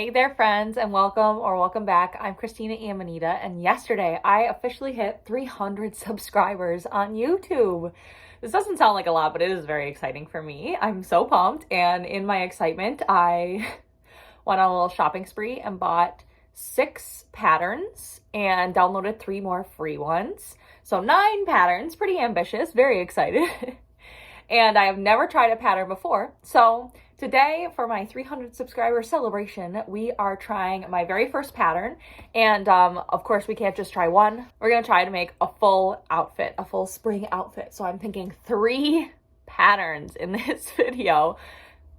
Hey there, friends, and welcome back. I'm Christina Amanita, and yesterday I officially hit 300 subscribers on YouTube. This doesn't sound like a lot, but it is very exciting for me. I'm so pumped, and in my excitement, I went on a little shopping spree and bought 6 patterns and downloaded 3 more free ones. So 9 patterns, pretty ambitious, very excited. And I have never tried a pattern before. So today, for my 300 subscriber celebration, we are trying my very first pattern. And of course, we can't just try one. We're gonna try to make a full outfit, a full spring outfit. So I'm thinking 3 patterns in this video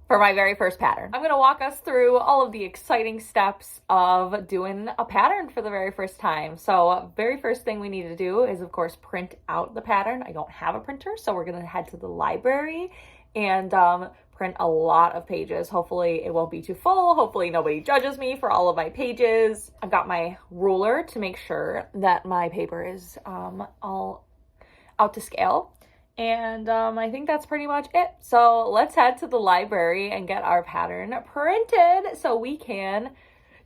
for my very first pattern. I'm gonna walk us through all of the exciting steps of doing a pattern for the very first time. So very first thing we need to do is, of course, print out the pattern. I don't have a printer, so we're gonna head to the library and print a lot of pages. Hopefully it won't be too full. Hopefully nobody judges me for all of my pages. I've got my ruler to make sure that my paper is all out to scale. And I think that's pretty much it. So let's head to the library and get our pattern printed so we can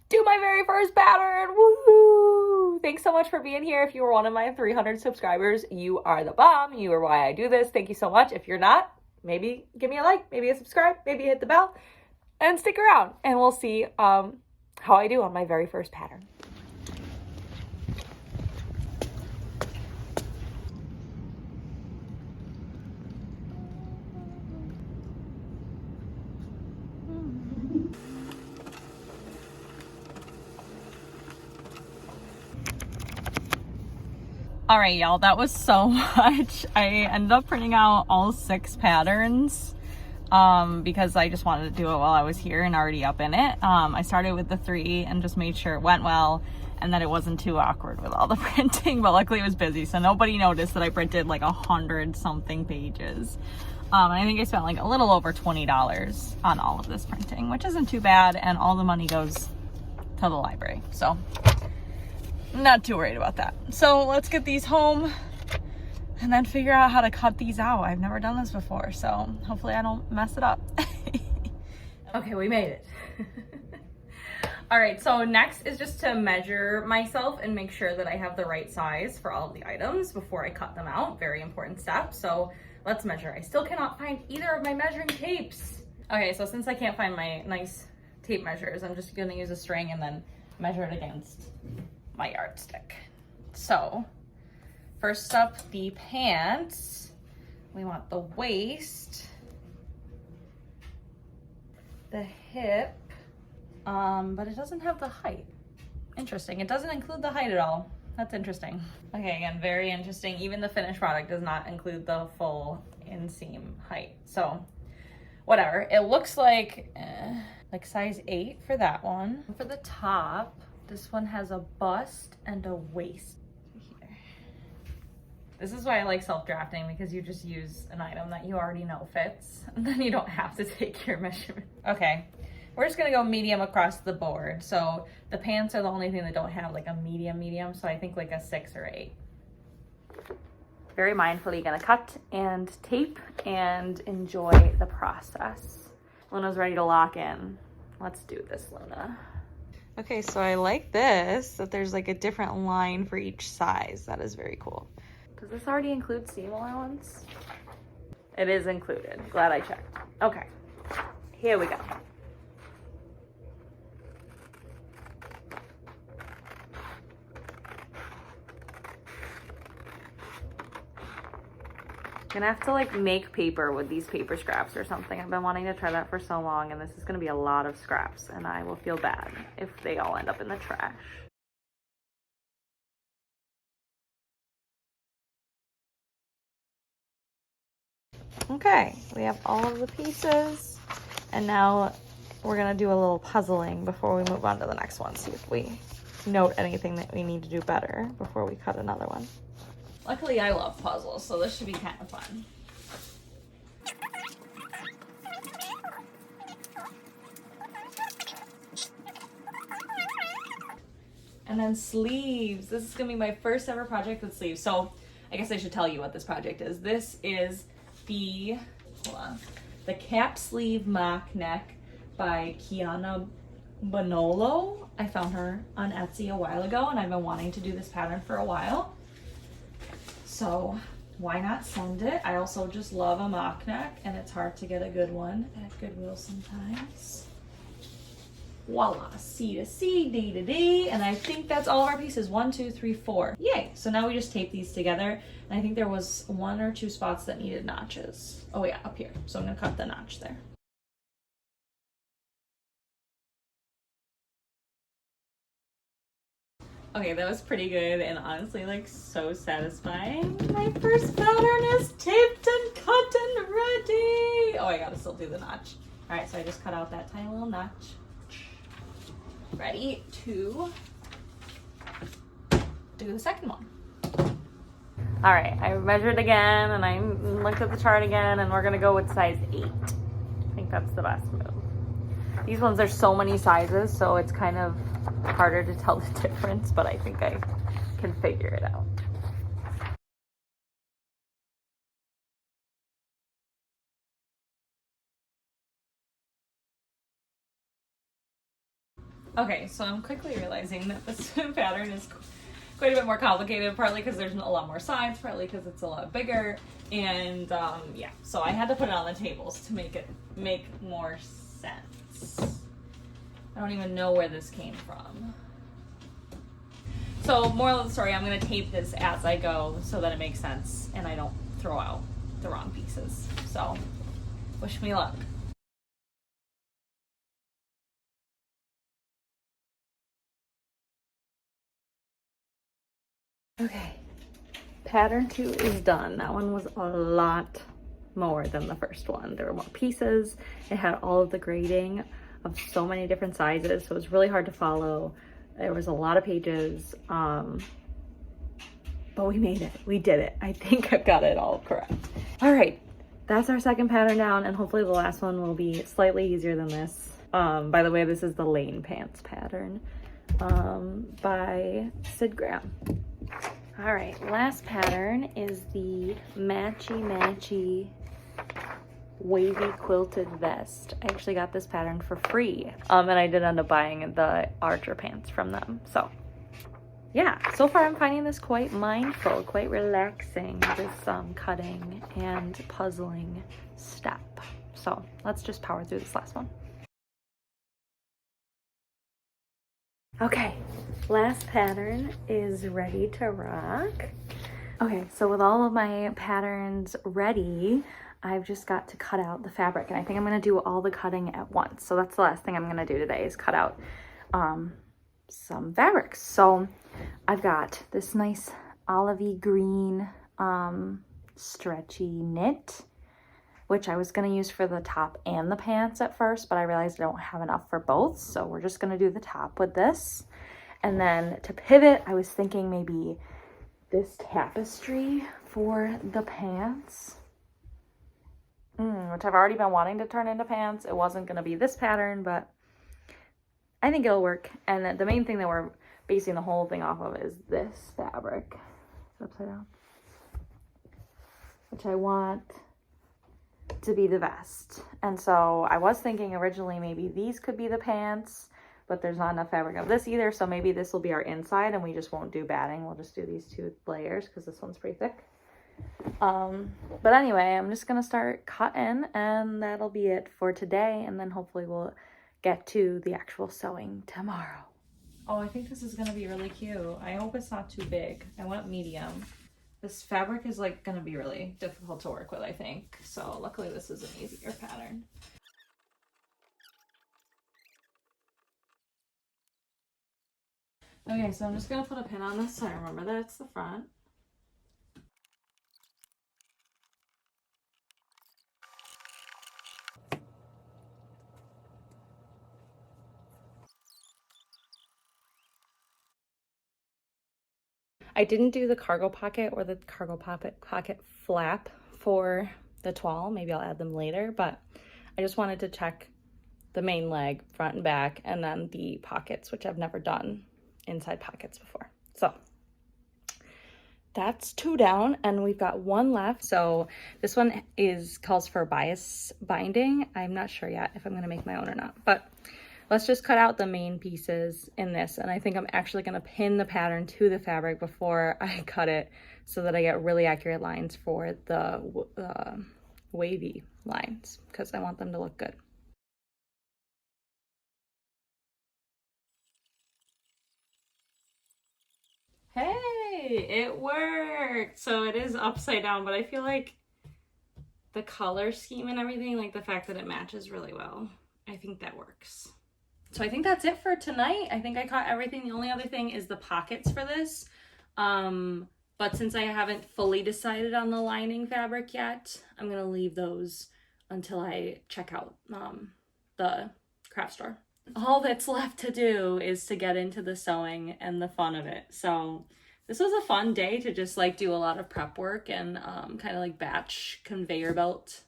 do my very first pattern. Woohoo! Thanks so much for being here. If you were one of my 300 subscribers, you are the bomb. You are why I do this. Thank you so much. If you're not, maybe give me a like, maybe a subscribe, maybe hit the bell, and stick around. And we'll see how I do on my very first pattern. All right, y'all, that was so much. I ended up printing out all 6 patterns because I just wanted to do it while I was here and already up in it. I started with the 3 and just made sure it went well and that it wasn't too awkward with all the printing, but luckily it was busy, so nobody noticed that I printed like 100 something pages. And I think I spent like a little over $20 on all of this printing, which isn't too bad, and all the money goes to the library, so not too worried about that. So let's get these home and then figure out how to cut these out. I've never done this before, so hopefully I don't mess it up. Okay, we made it. All right, so next is just to measure myself and make sure that I have the right size for all of the items before I cut them out. Very important step. So let's measure. I still cannot find either of my measuring tapes. Okay, so since I can't find my nice tape measures, I'm just gonna use a string and then measure it against my yardstick. So first up, the pants. We want the waist, the hip, but it doesn't have the height. Interesting. It doesn't include the height at all. That's interesting. Okay, again, very interesting. Even the finished product does not include the full inseam height. So whatever. It looks like size 8 for that one. For the top, this one has a bust and a waist here. This is why I like self-drafting, because you just use an item that you already know fits, and then you don't have to take your measurement. Okay, we're just gonna go medium across the board. So the pants are the only thing that don't have like a medium, so I think like a 6 or 8. Very mindfully gonna cut and tape and enjoy the process. Luna's ready to lock in. Let's do this, Luna. Okay, so I like this, that there's like a different line for each size. That is very cool. Does this already include seam allowance? It is included. Glad I checked. Okay, here we go. Gonna have to like make paper with these paper scraps or something. I've been wanting to try that for so long, and this is gonna be a lot of scraps, and I will feel bad if they all end up in the trash. Okay, we have all of the pieces, and now we're gonna do a little puzzling before we move on to the next one. See if we note anything that we need to do better before we cut another one. Luckily, I love puzzles, so this should be kind of fun. And then sleeves. This is gonna be my first ever project with sleeves. So I guess I should tell you what this project is. This is the, hold on, the cap sleeve mock neck by Kiana Bonolo. I found her on Etsy a while ago, and I've been wanting to do this pattern for a while. So why not send it? I also just love a mock neck, and it's hard to get a good one at Goodwill sometimes. Voila, C to C, D to D, and I think that's all of our pieces. 1, 2, 3, 4. Yay! So now we just tape these together, and I think there was 1 or 2 spots that needed notches. Oh yeah, up here. So I'm gonna cut the notch there. Okay, that was pretty good and honestly like so satisfying. My first pattern is taped and cut and ready. Oh, I gotta still do the notch. All right, so I just cut out that tiny little notch. Ready to do the second one. All right, I measured again and I looked at the chart again, and we're gonna go with size 8. I think that's the best move. These ones are so many sizes, so it's kind of harder to tell the difference, but I think I can figure it out. Okay, so I'm quickly realizing that this pattern is quite a bit more complicated, partly because there's a lot more sides, partly because it's a lot bigger, and yeah, so I had to put it on the tables to make it make more sense. I don't even know where this came from. So moral of the story, I'm gonna tape this as I go so that it makes sense and I don't throw out the wrong pieces. So wish me luck. Okay, pattern 2 is done. That one was a lot more than the first one. There were more pieces. It had all of the grading of so many different sizes, so it was really hard to follow. There was a lot of pages, but we made it. We did it. I think I've got it all correct. All right, that's our second pattern down, and hopefully the last one will be slightly easier than this. By the way, this is the Lane Pants pattern by Sid Graham. All right, last pattern is the matchy wavy quilted vest. I actually got this pattern for free, and I did end up buying the Archer pants from them. So yeah, so far I'm finding this quite mindful, quite relaxing, this cutting and puzzling step. So let's just power through this last one. Okay, last pattern is ready to rock. Okay, so with all of my patterns ready, I've just got to cut out the fabric, and I think I'm gonna do all the cutting at once. So that's the last thing I'm gonna do today, is cut out some fabrics. So I've got this nice olivey green stretchy knit, which I was gonna use for the top and the pants at first, but I realized I don't have enough for both. So we're just gonna do the top with this. And then to pivot, I was thinking maybe this tapestry for the pants, which I've already been wanting to turn into pants. It wasn't gonna be this pattern, but I think it'll work. And the main thing that we're basing the whole thing off of is this fabric. It's upside down, which I want to be the vest. And so I was thinking originally maybe these could be the pants, but there's not enough fabric of this either, so maybe this will be our inside and we just won't do batting. We'll just do these 2 layers because this one's pretty thick. But anyway, I'm just gonna start cutting, and that'll be it for today, and then hopefully we'll get to the actual sewing tomorrow. Oh, I think this is gonna be really cute. I hope it's not too big. I want medium. This fabric is like gonna be really difficult to work with, I think. So luckily this is an easier pattern. Okay, so I'm just gonna put a pin on this so I remember that it's the front. I didn't do the cargo pocket or the cargo pocket flap for the toile. Maybe I'll add them later, but I just wanted to check the main leg, front and back, and then the pockets, which I've never done inside pockets before. So that's 2 down, and we've got 1 left. So this one calls for bias binding. I'm not sure yet if I'm gonna make my own or not, but let's just cut out the main pieces in this. And I think I'm actually gonna pin the pattern to the fabric before I cut it so that I get really accurate lines for the wavy lines because I want them to look good. Hey, it worked! So it is upside down, but I feel like the color scheme and everything, like the fact that it matches really well, I think that works. So I think that's it for tonight. I think I caught everything. The only other thing is the pockets for this. But since I haven't fully decided on the lining fabric yet, I'm gonna leave those until I check out the craft store. All that's left to do is to get into the sewing and the fun of it. So this was a fun day to just like do a lot of prep work and kind of like batch conveyor belt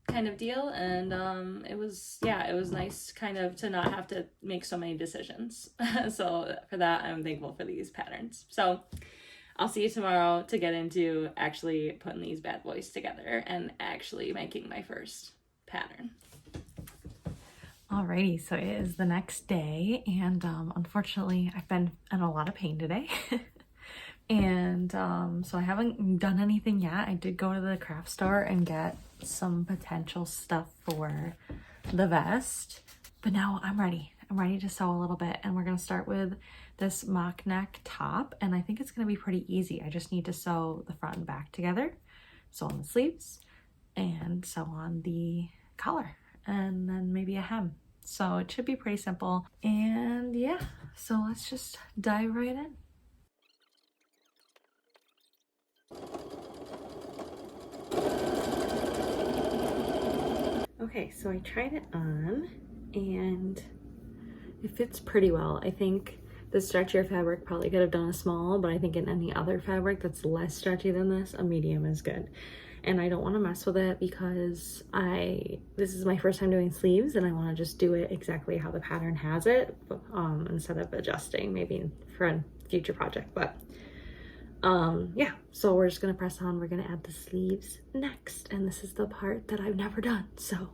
kind of deal. And it was nice kind of to not have to make so many decisions. So for that, I'm thankful for these patterns. So I'll see you tomorrow to get into actually putting these bad boys together and actually making my first pattern. Alrighty, so it is the next day, and unfortunately I've been in a lot of pain today. And so I haven't done anything yet. I did go to the craft store and get some potential stuff for the vest, but now I'm ready. I'm ready to sew a little bit, and we're gonna start with this mock neck top, and I think it's gonna be pretty easy. I just need to sew the front and back together, sew on the sleeves, and sew on the collar, and then maybe a hem. So it should be pretty simple. And yeah, so let's just dive right in. Okay, so I tried it on and it fits pretty well. I think the stretchier fabric probably could have done a small, but I think in any other fabric that's less stretchy than this, a medium is good. And I don't want to mess with it because this is my first time doing sleeves, and I want to just do it exactly how the pattern has it, instead of adjusting maybe for a future project. But yeah, so we're just gonna press on. We're gonna add the sleeves next, and this is the part that I've never done, so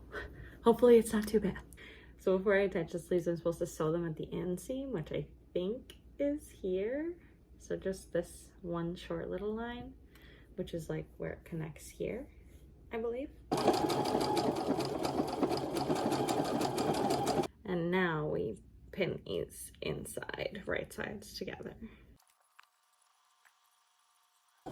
hopefully it's not too bad. So before I attach the sleeves, I'm supposed to sew them at the inseam, which I think is here. So just this one short little line, which is like where it connects here, I believe. And now we pin these inside, right sides together. I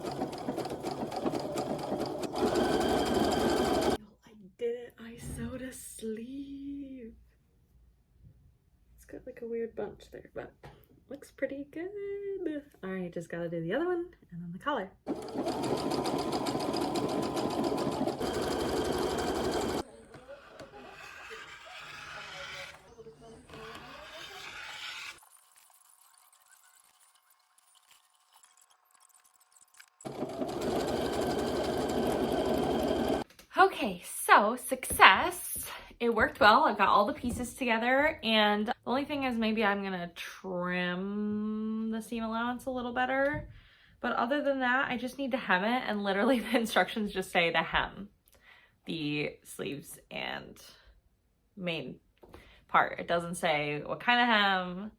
did it, I sewed a sleeve. It's got like a weird bunch there, but looks pretty good. All right, just gotta do the other one and then the collar. Okay, so success. It worked well. I've got all the pieces together, and the only thing is maybe I'm gonna trim the seam allowance a little better. But other than that, I just need to hem it, and literally the instructions just say to hem the sleeves and main part. It doesn't say what kind of hem,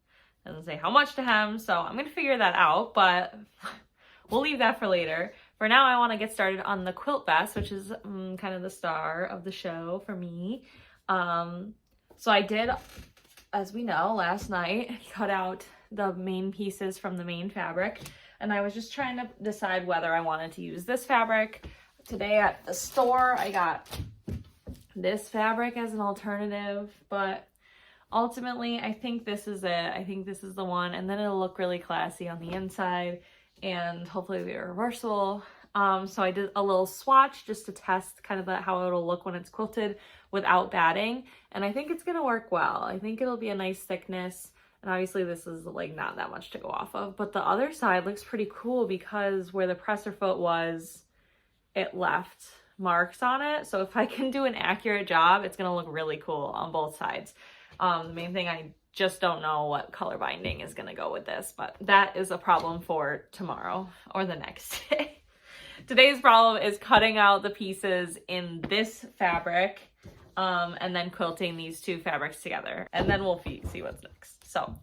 it doesn't say how much to hem, so I'm gonna figure that out, but we'll leave that for later. For now, I want to get started on the quilt vest, which is kind of the star of the show for me. So I did, as we know, last night, cut out the main pieces from the main fabric, and I was just trying to decide whether I wanted to use this fabric. Today at the store, I got this fabric as an alternative, but ultimately, I think this is it. I think this is the one, and then it'll look really classy on the inside, and hopefully be reversible. So I did a little swatch just to test kind of how it'll look when it's quilted without batting, and I think it's gonna work well. I think it'll be a nice thickness, and obviously this is like not that much to go off of, but the other side looks pretty cool because where the presser foot was, it left marks on it. So if I can do an accurate job, it's gonna look really cool on both sides. The main thing, I just don't know what color binding is gonna go with this, but that is a problem for tomorrow or the next day. Today's problem is cutting out the pieces in this fabric and then quilting these two fabrics together, and then we'll see what's next. So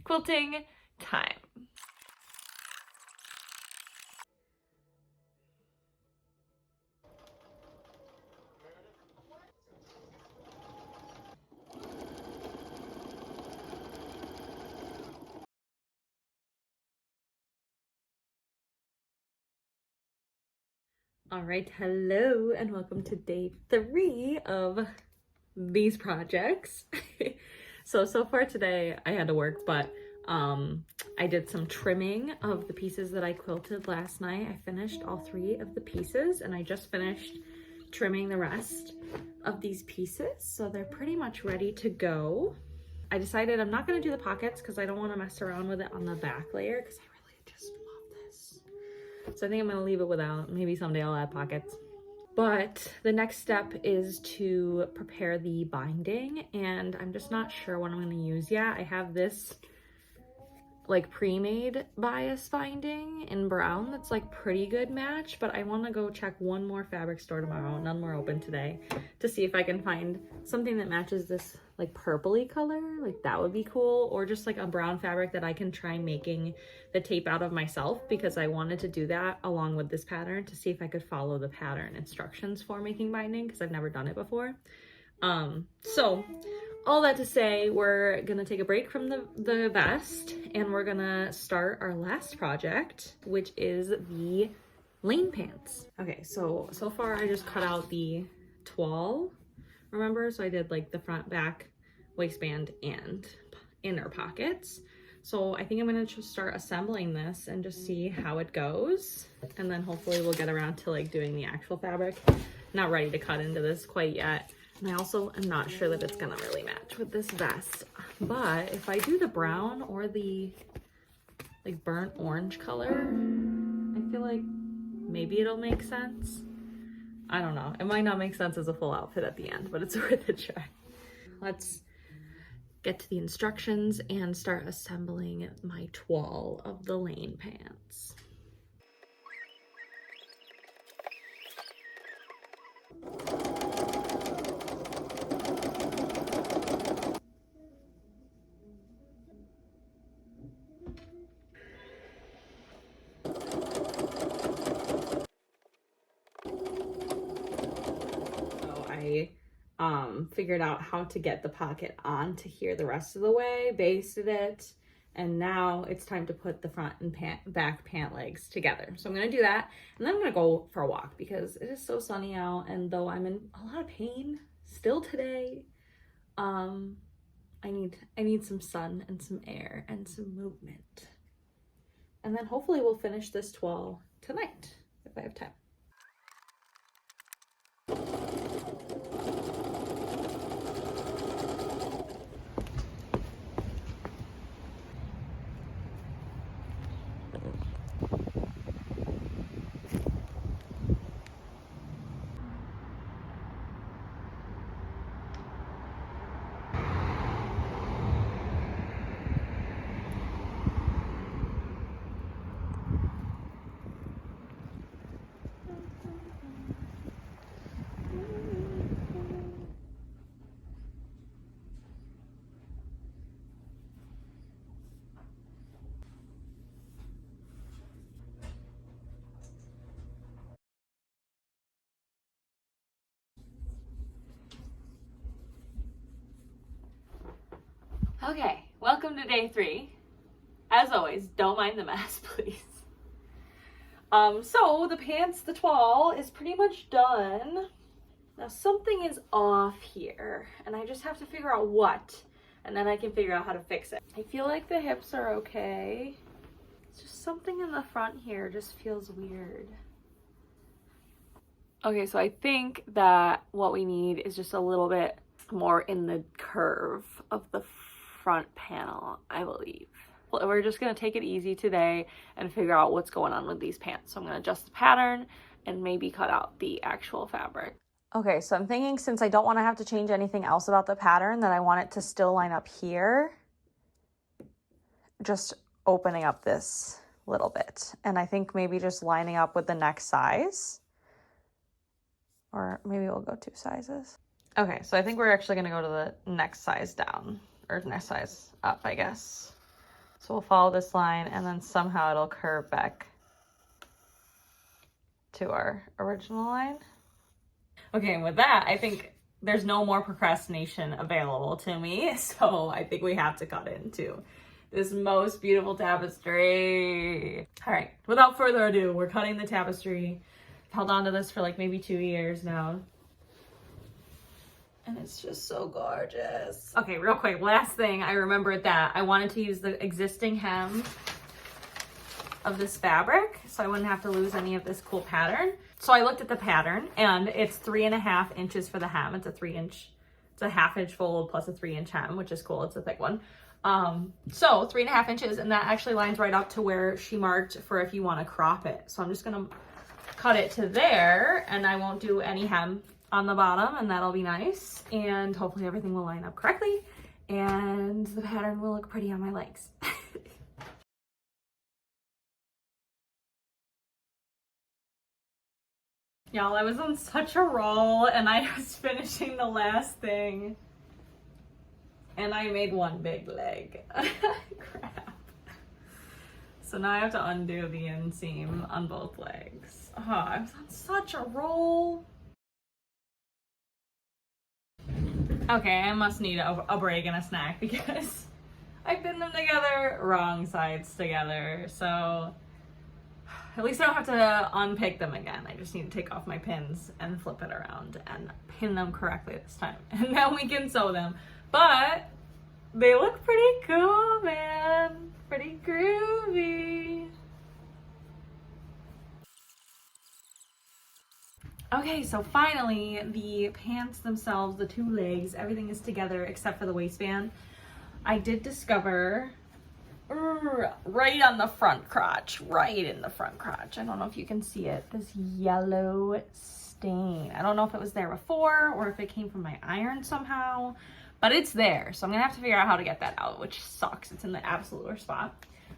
quilting time. All right, hello and welcome to day 3 of these projects. So far today I had to work, but I did some trimming of the pieces that I quilted last night. I finished all 3 of the pieces and I just finished trimming the rest of these pieces. So they're pretty much ready to go. I decided I'm not gonna do the pockets because I don't wanna mess around with it on the back layer because I really just love this. So I think I'm gonna leave it without. Maybe someday I'll add pockets. But the next step is to prepare the binding, and I'm just not sure what I'm gonna use yet. I have this like pre-made bias binding in brown that's like pretty good match, but I want to go check one more fabric store tomorrow, none more open today, to see if I can find something that matches this like purpley color. Like that would be cool, or just like a brown fabric that I can try making the tape out of myself, because I wanted to do that along with this pattern to see if I could follow the pattern instructions for making binding, because I've never done it before. So all that to say, we're gonna take a break from the vest and we're gonna start our last project, which is the lane pants. Okay, so far I just cut out the toile, remember? So I did like the front, back, waistband, and inner pockets. So I think I'm gonna just start assembling this and just see how it goes. And then hopefully we'll get around to like doing the actual fabric. Not ready to cut into this quite yet. And I also am not sure that it's gonna really match with this vest. But if I do the brown or the like burnt orange color, I feel like maybe it'll make sense. I don't know. It might not make sense as a full outfit at the end, but it's worth a try. Let's get to the instructions and start assembling my toile of the lane pants. Figured out how to get the pocket on to here the rest of the way, basted it, and now it's time to put the front and back pant legs together. So I'm gonna do that, and then I'm gonna go for a walk because it is so sunny out, and though I'm in a lot of pain still today, I need some sun and some air and some movement. And then hopefully we'll finish this toile tonight if I have time. Okay, welcome to day 3. As always, don't mind the mess, please. So the pants, the toile is pretty much done. Now something is off here, and I just have to figure out what, and then I can figure out how to fix it. I feel like the hips are okay. It's just something in the front here just feels weird. Okay, so I think that what we need is just a little bit more in the curve of the front panel, I believe. Well, we're just gonna take it easy today and figure out what's going on with these pants. So I'm gonna adjust the pattern and maybe cut out the actual fabric. Okay, so I'm thinking, since I don't want to have to change anything else about the pattern, that I want it to still line up here, just opening up this little bit. And I think maybe just lining up with the next size, or maybe we'll go 2 sizes. Okay, so I think we're actually gonna go to the next size down, or next size up, I guess. So we'll follow this line and then somehow it'll curve back to our original line. Okay, and with that, I think there's no more procrastination available to me. So I think we have to cut into this most beautiful tapestry. All right, without further ado, we're cutting the tapestry. I've held on to this for like maybe 2 years now. And it's just so gorgeous. Okay, real quick, last thing, I remembered that I wanted to use the existing hem of this fabric so I wouldn't have to lose any of this cool pattern. So I looked at the pattern and it's 3.5 inches for the hem. It's a 3-inch, it's a 1/2 inch fold plus a 3-inch hem, which is cool. It's a thick one. So 3.5 inches, and that actually lines right up to where she marked for if you want to crop it. So I'm just gonna cut it to there and I won't do any hem on the bottom, and that'll be nice. And hopefully everything will line up correctly and the pattern will look pretty on my legs. Y'all, I was on such a roll and I was finishing the last thing and I made one big leg. Crap. So now I have to undo the inseam on both legs. Oh, I was on such a roll. Okay, I must need a break and a snack because I pinned them together wrong sides together. So at least I don't have to unpick them again. I just need to take off my pins and flip it around and pin them correctly this time. And then we can sew them. But they look pretty cool, man. Pretty groovy. Okay, so finally the pants themselves, the 2 legs, everything is together except for the waistband. I did discover right on the front crotch, right in the front crotch. I don't know if you can see it, this yellow stain. I don't know if it was there before or if it came from my iron somehow, but it's there. So I'm gonna have to figure out how to get that out, which sucks. It's in the absolute worst spot.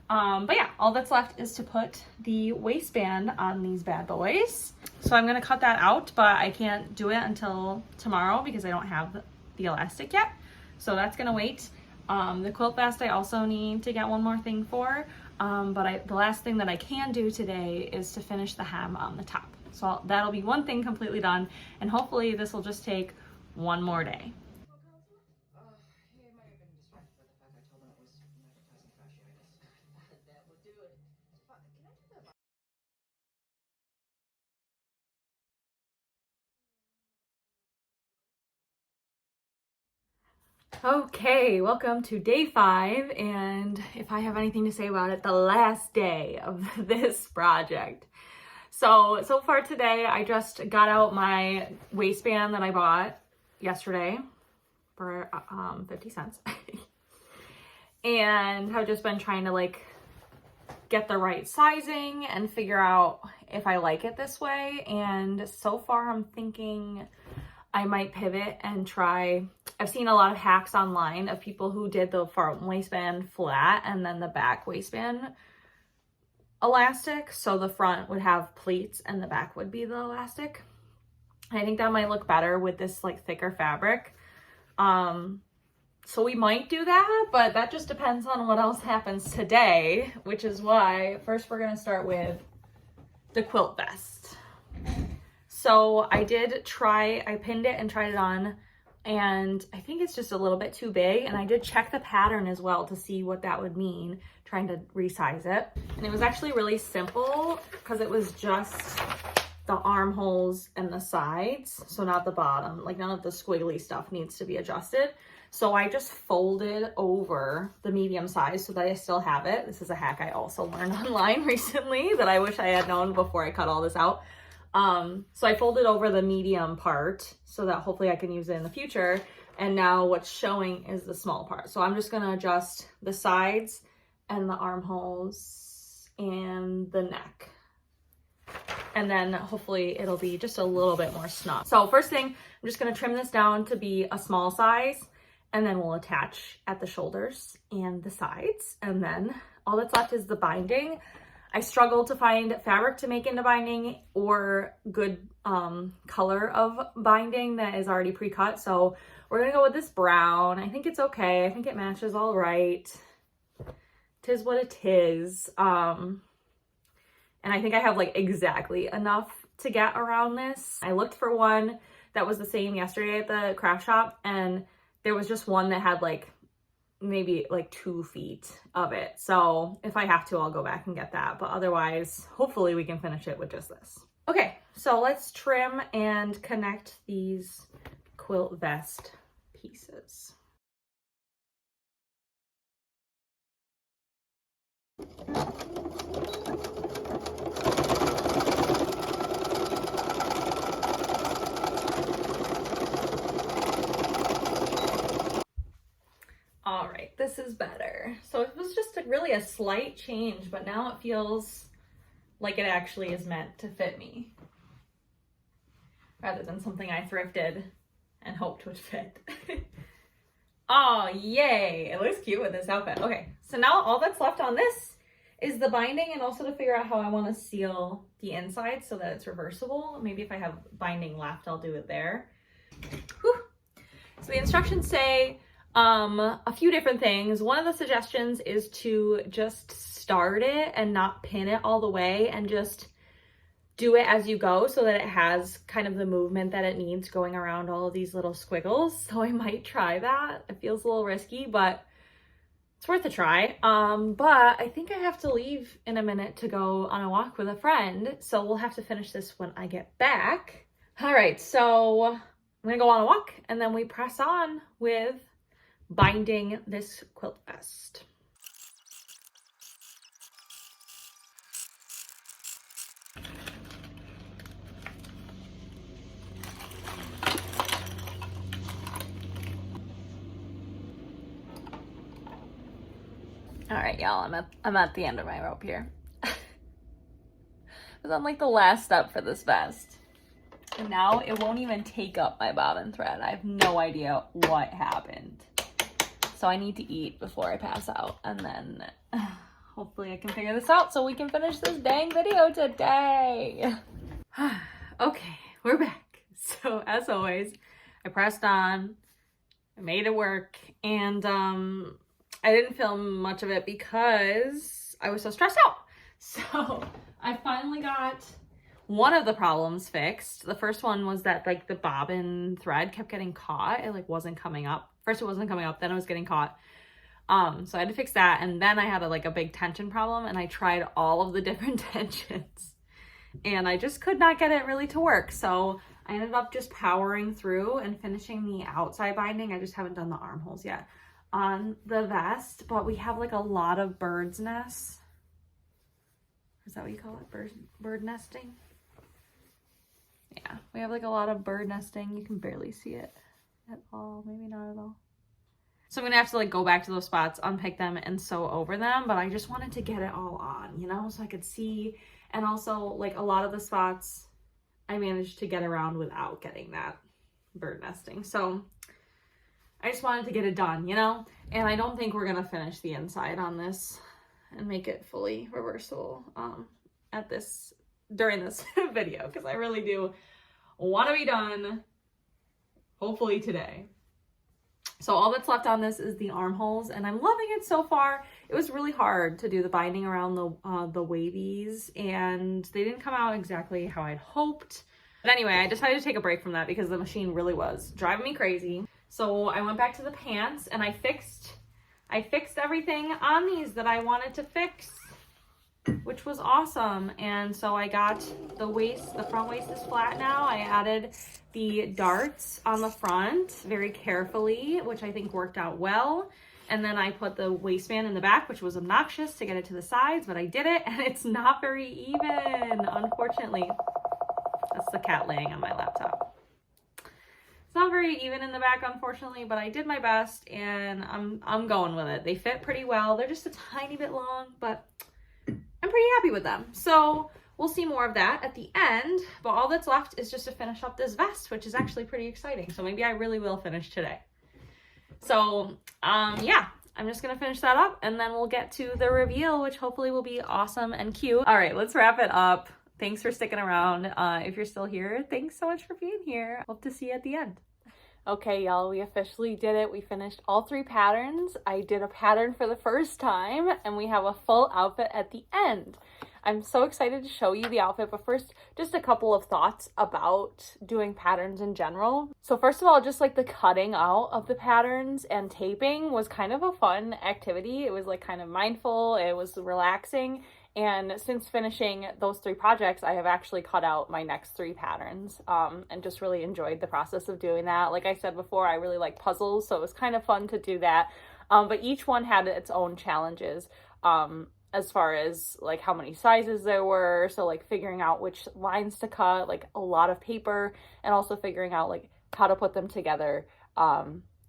But yeah, all that's left is to put the waistband on these bad boys. So I'm gonna cut that out, but I can't do it until tomorrow because I don't have the elastic yet. So that's gonna wait. The quilt vest I also need to get one more thing for, but the last thing that I can do today is to finish the hem on the top. So that'll be one thing completely done, and hopefully this will just take one more day. Okay, welcome to day 5, and if I have anything to say about it, the last day of this project. So far today, I just got out my waistband that I bought yesterday for 50 cents. And I've just been trying to like get the right sizing and figure out if I like it this way. And so far I'm thinking I might pivot and try. I've seen a lot of hacks online of people who did the front waistband flat and then the back waistband elastic. So the front would have pleats and the back would be the elastic. I think that might look better with this like thicker fabric. So we might do that, but that just depends on what else happens today, which is why first we're gonna start with the quilt vest. So I pinned it and tried it on, and I think it's just a little bit too big, and I did check the pattern as well to see what that would mean, trying to resize it. And it was actually really simple because it was just the armholes and the sides, so not the bottom. Like none of the squiggly stuff needs to be adjusted. So I just folded over the medium size so that I still have it. This is a hack I also learned online recently that I wish I had known before I cut all this out. So I folded over the medium part so that hopefully I can use it in the future. And now what's showing is the small part. So I'm just gonna adjust the sides and the armholes and the neck. And then hopefully it'll be just a little bit more snug. So first thing, I'm just gonna trim this down to be a small size, and then we'll attach at the shoulders and the sides. And then all that's left is the binding. I struggled to find fabric to make into binding or good color of binding that is already pre-cut. So we're gonna go with this brown. I think it's okay. I think it matches all right. Tis what it is. And I think I have like exactly enough to get around this. I looked for one that was the same yesterday at the craft shop, and there was just one that had like maybe like 2 feet of it. So if I have to, I'll go back and get that. But otherwise, hopefully we can finish it with just this. Okay, so let's trim and connect these quilt vest pieces. All right, this is better. So it was just really a slight change, but now it feels like it actually is meant to fit me rather than something I thrifted and hoped would fit. Oh, yay. It looks cute with this outfit. Okay, so now all that's left on this is the binding, and also to figure out how I want to seal the inside so that it's reversible. Maybe if I have binding left, I'll do it there. Whew. So the instructions say a few different things. One of the suggestions is to just start it and not pin it all the way and just do it as you go so that it has kind of the movement that it needs going around all of these little squiggles. So I might try that. It feels a little risky, but it's worth a try. But I think I have to leave in a minute to go on a walk with a friend. So we'll have to finish this when I get back. All right, so I'm gonna go on a walk and then we press on with binding this quilt vest. All right, y'all, I'm at the end of my rope here. Because I'm like the last step for this vest. And now it won't even take up my bobbin thread. I have no idea what happened. So I need to eat before I pass out, and then hopefully I can figure this out so we can finish this dang video today. Okay, we're back. So as always, I pressed on, I made it work, and I didn't film much of it because I was so stressed out. So I finally got one of the problems fixed. The first one was that like the bobbin thread kept getting caught. It like wasn't coming up. First it wasn't coming up, then it was getting caught. So I had to fix that, and then I had a big tension problem, and I tried all of the different tensions, and I just could not get it really to work. So I ended up just powering through and finishing the outside binding. I just haven't done the armholes yet on the vest, but we have like a lot of bird's nests. Is that what you call it? Bird nesting? Yeah, we have like a lot of bird nesting. You can barely see it at all, maybe not at all. So I'm gonna have to like go back to those spots, unpick them, and sew over them, but I just wanted to get it all on, you know, so I could see. And also like a lot of the spots I managed to get around without getting that bird nesting. So I just wanted to get it done, you know, and I don't think we're gonna finish the inside on this and make it fully reversible during this video, because I really do want to be done hopefully today. So all that's left on this is the armholes, and I'm loving it so far. It was really hard to do the binding around the wavies, and they didn't come out exactly how I'd hoped. But anyway, I decided to take a break from that because the machine really was driving me crazy. So I went back to the pants and I fixed everything on these that I wanted to fix, which was awesome. And so I got the front waist is flat now. I added the darts on the front very carefully, which I think worked out well. And then I put the waistband in the back, which was obnoxious to get it to the sides, but I did it, and it's not very even, unfortunately. That's the cat laying on my laptop. It's not very even in the back, unfortunately, but I did my best, and I'm going with it. They fit pretty well. They're just a tiny bit long, but I'm pretty happy with them. So we'll see more of that at the end, but all that's left is just to finish up this vest, which is actually pretty exciting. So maybe I really will finish today. So yeah, I'm just gonna finish that up and then we'll get to the reveal, which hopefully will be awesome and cute. All right, let's wrap it up. Thanks for sticking around. If you're still here, thanks so much for being here. Hope to see you at the end. Okay, y'all, we officially did it. We finished all 3 patterns. I did a pattern for the first time, and we have a full outfit at the end. I'm so excited to show you the outfit, but first, just a couple of thoughts about doing patterns in general. So first of all, just like the cutting out of the patterns and taping was kind of a fun activity. It was like kind of mindful, it was relaxing. And since finishing those 3 projects, I have actually cut out my next 3 patterns and just really enjoyed the process of doing that. Like I said before, I really like puzzles, so it was kind of fun to do that. But each one had its own challenges as far as like how many sizes there were. So like figuring out which lines to cut, like a lot of paper, and also figuring out like how to put them together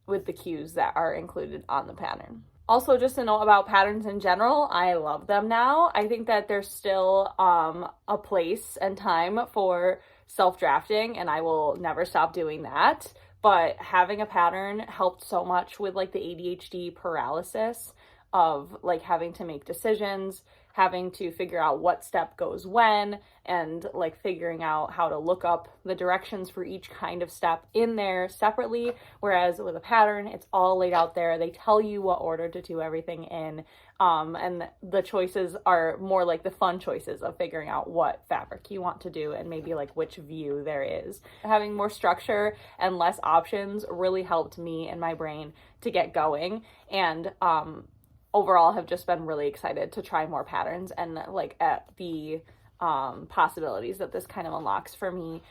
with the cues that are included on the pattern. Also, just to note about patterns in general, I love them now. I think that there's still a place and time for self-drafting, and I will never stop doing that. But having a pattern helped so much with like the ADHD paralysis of like having to make decisions, having to figure out what step goes when, and like figuring out how to look up the directions for each kind of step in there separately. Whereas with a pattern, it's all laid out there. They tell you what order to do everything in. And the choices are more like the fun choices of figuring out what fabric you want to do and maybe like which view there is. Having more structure and less options really helped me and my brain to get going. And overall have just been really excited to try more patterns and like at the possibilities that this kind of unlocks for me.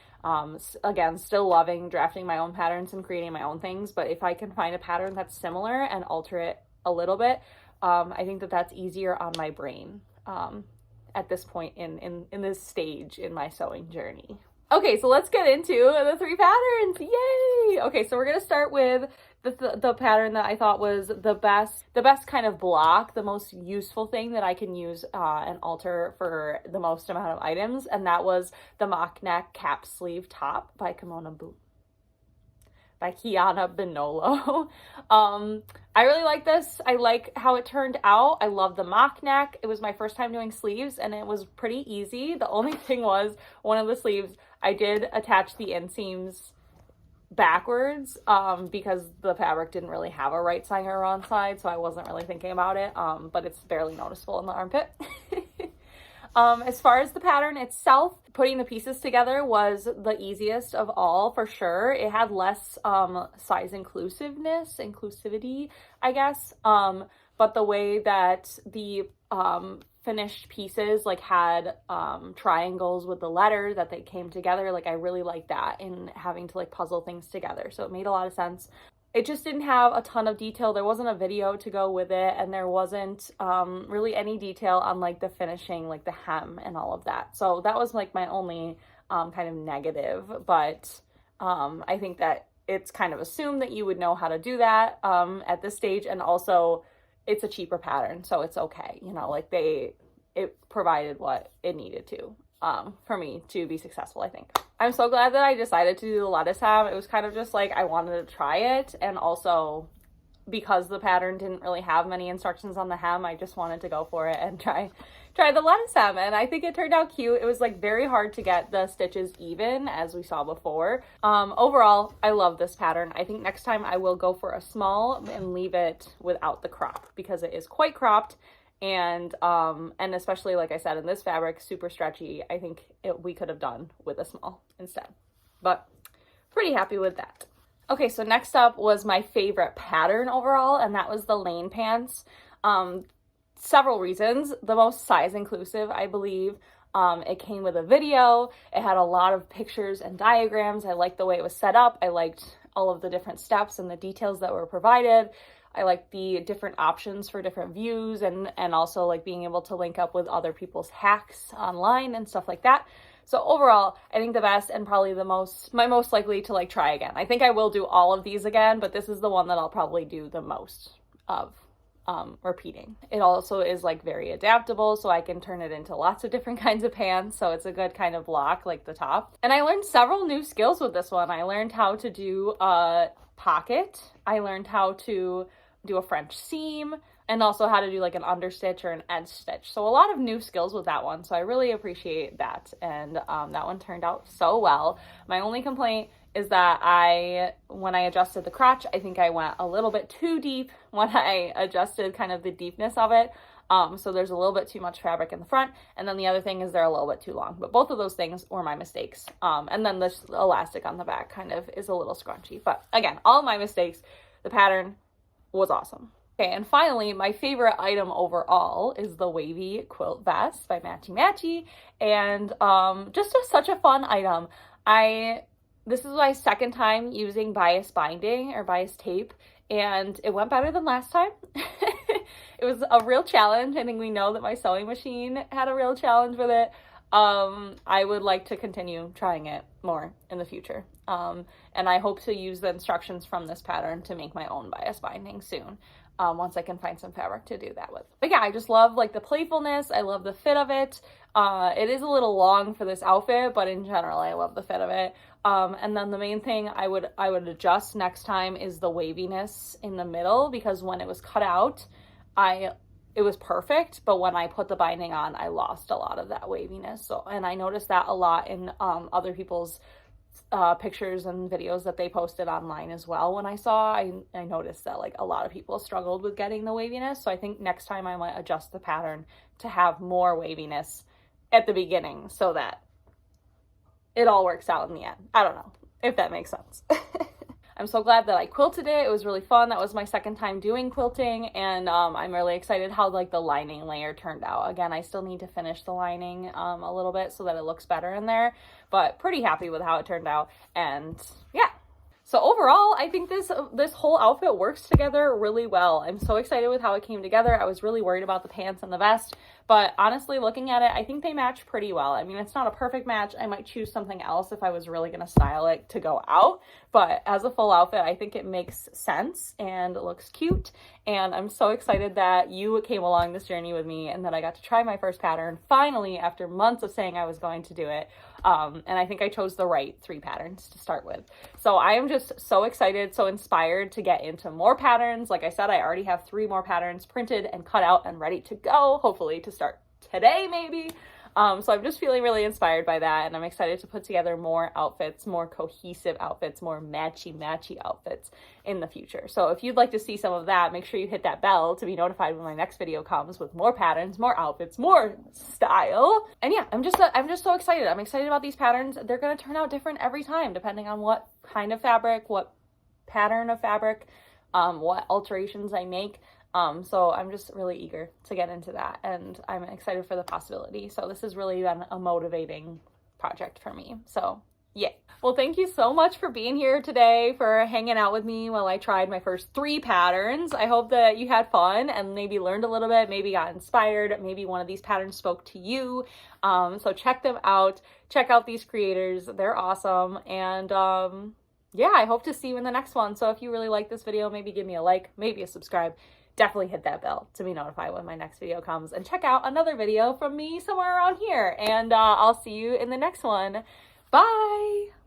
Again, still loving drafting my own patterns and creating my own things, but if I can find a pattern that's similar and alter it a little bit, I think that that's easier on my brain at this point in this stage in my sewing journey. Okay, so let's get into the 3 patterns. Yay! Okay, so we're gonna start with the pattern that I thought was the best kind of block, the most useful thing that I can use and alter for the most amount of items, and that was the mock neck cap sleeve top by Kiana Benolo. I really like this. I like how it turned out. I love the mock neck. It was my first time doing sleeves and it was pretty easy. The only thing was one of the sleeves, I did attach the inseams backwards because the fabric didn't really have a right side or wrong side, so I wasn't really thinking about it, but it's barely noticeable in the armpit. As far as the pattern itself, putting the pieces together was the easiest of all for sure. It had less size inclusivity, I guess, but the way that the finished pieces like had triangles with the letter that they came together, like I really liked that in having to like puzzle things together, so it made a lot of sense. It just didn't have a ton of detail. There wasn't a video to go with it, and there wasn't really any detail on like the finishing, like the hem and all of that. So that was like my only kind of negative, but I think that it's kind of assumed that you would know how to do that at this stage, and also it's a cheaper pattern, so it's okay. You know, like it provided what it needed to for me to be successful, I think. I'm so glad that I decided to do the lettuce hem. It was kind of just like I wanted to try it, and also because the pattern didn't really have many instructions on the hem, I just wanted to go for it and try the lettuce hem, and I think it turned out cute. It was like very hard to get the stitches even, as we saw before. Overall, I love this pattern. I think next time I will go for a small and leave it without the crop because it is quite cropped. And especially, like I said, in this fabric, super stretchy, I think we could have done with a small instead, but pretty happy with that. Okay, so next up was my favorite pattern overall, and that was the lane pants. Several reasons. The most size inclusive, I believe. It came with a video. It had a lot of pictures and diagrams. I liked the way it was set up. I liked all of the different steps and the details that were provided. I like the different options for different views and also like being able to link up with other people's hacks online and stuff like that. So overall, I think the best and probably my most likely to like try again. I think I will do all of these again, but this is the one that I'll probably do the most of repeating. It also is like very adaptable, so I can turn it into lots of different kinds of pants, so it's a good kind of block like the top. And I learned several new skills with this one. I learned how to do a pocket. I learned how to do a French seam, and also how to do like an understitch or an edge stitch. So a lot of new skills with that one. So I really appreciate that. And that one turned out so well. My only complaint is that when I adjusted the crotch, I think I went a little bit too deep when I adjusted kind of the deepness of it. So there's a little bit too much fabric in the front. And then the other thing is they're a little bit too long. But both of those things were my mistakes. And then this elastic on the back kind of is a little scrunchy. But again, all of my mistakes. The pattern was awesome. Okay, and finally, my favorite item overall is the wavy quilt vest by Matchy Matchy. And just such a fun item. This is my second time using bias binding or bias tape, and it went better than last time. It was a real challenge. I think we know that my sewing machine had a real challenge with it. I would like to continue trying it more in the future. And I hope to use the instructions from this pattern to make my own bias binding soon. Once I can find some fabric to do that with. But yeah, I just love like the playfulness. I love the fit of it. It is a little long for this outfit, but in general, I love the fit of it. And then the main thing I would adjust next time is the waviness in the middle, because when it was cut out, it was perfect, but when I put the binding on, I lost a lot of that waviness. So, and I noticed that a lot in other people's pictures and videos that they posted online as well. When I noticed that like a lot of people struggled with getting the waviness. So I think next time I might adjust the pattern to have more waviness at the beginning so that it all works out in the end. I don't know if that makes sense. I'm so glad that I quilted it. It was really fun. That was my second time doing quilting, and I'm really excited how like the lining layer turned out. Again, I still need to finish the lining a little bit so that it looks better in there, but pretty happy with how it turned out. And yeah. So overall, I think this whole outfit works together really well. I'm so excited with how it came together. I was really worried about the pants and the vest, but honestly, looking at it, I think they match pretty well. I mean, it's not a perfect match. I might choose something else if I was really going to style it to go out, but as a full outfit, I think it makes sense and it looks cute. And I'm so excited that you came along this journey with me and that I got to try my first pattern finally after months of saying I was going to do it. And I think I chose the right 3 patterns to start with. So I am just so excited, so inspired to get into more patterns. Like I said, I already have 3 more patterns printed and cut out and ready to go, hopefully to start today maybe. So I'm just feeling really inspired by that, and I'm excited to put together more outfits, more cohesive outfits, more matchy outfits in the future. So if you'd like to see some of that, make sure you hit that bell to be notified when my next video comes with more patterns, more outfits, more style. And yeah, I'm just so excited. I'm excited about these patterns. They're going to turn out different every time, depending on what kind of fabric, what pattern of fabric, what alterations I make. So I'm just really eager to get into that, and I'm excited for the possibility. So this has really been a motivating project for me. So yeah. Well, thank you so much for being here today, for hanging out with me while I tried my first 3 patterns. I hope that you had fun and maybe learned a little bit, maybe got inspired, maybe one of these patterns spoke to you. So check them out. Check out these creators. They're awesome. And yeah, I hope to see you in the next one. So if you really like this video, maybe give me a like, maybe a subscribe. Definitely hit that bell to be notified when my next video comes, and check out another video from me somewhere around here. And I'll see you in the next one. Bye!